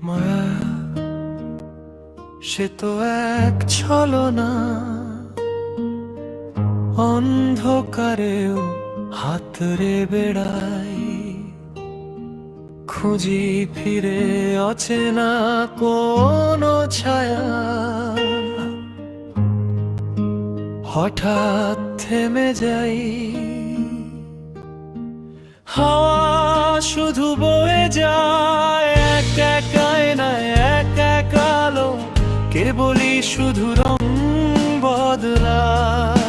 মায়া সে তো এক ছলনা, অন্ধকারেও হাতরে বেড়াই, খুঁজি ফিরে অচেনা কোনো ছায়া। হঠাৎ থেমে যাই, হাওয়া শুধু বয়ে যায় এক এক আয়নায়, এক এক আলো কেবলই শুধু রং বদলায়।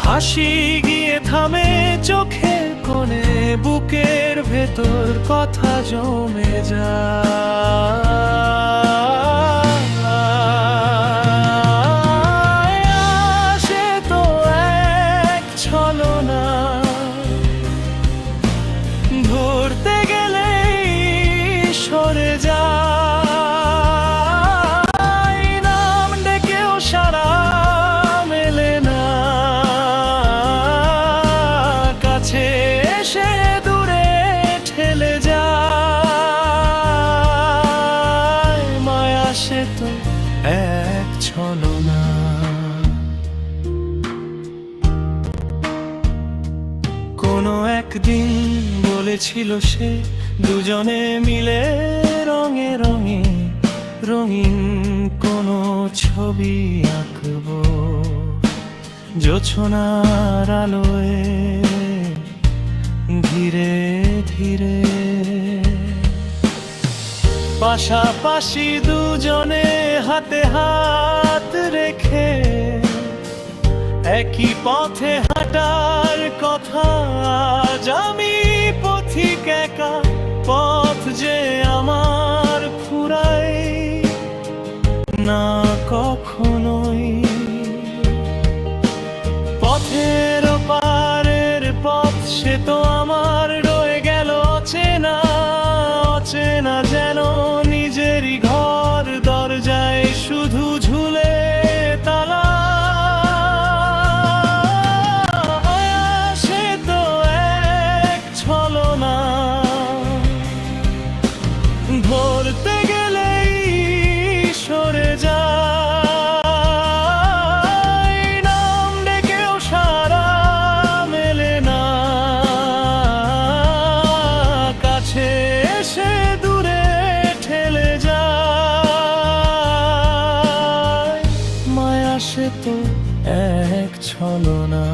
হাসি গিয়ে থামে চোখের কোণে, বুকের ভেতর কথা জমে যায়। সে তো এক ছলনা, ধরতে গেলেই সরে যায়। নাম ডেকেও সারা মেলে না, কাছে এসে দূরে ঠেলে যায়। মায়া সে তো এক ছলনা। কোনো একদিন বলেছিল সে, দুজনে মিলে রঙে রঙে রঙিন কোনো ছবি আঁকবো। জোছনার আলোয় ধীরে ধীরে, পাশাপাশি দুজনে হাতে হাত রেখে একই পথে হাঁটার কথা। আজ আমি পথিক একা, পথ যে আমার ফুরায় না কখনোই। পথের পারের পথ সে তো আমার রয়ে গেল অচেনা, অচেনা যেন নিজেরই ঘর, দরজায় শুধু ঝুলে তালা। সে তো এক ছলনা, ধরতে গেলেই সরে যায়। নাম ডেকেও সারা মেলে না, কাছে এসে দূরে ঠেলে যায়। মায়া সে তো এক ছলনা।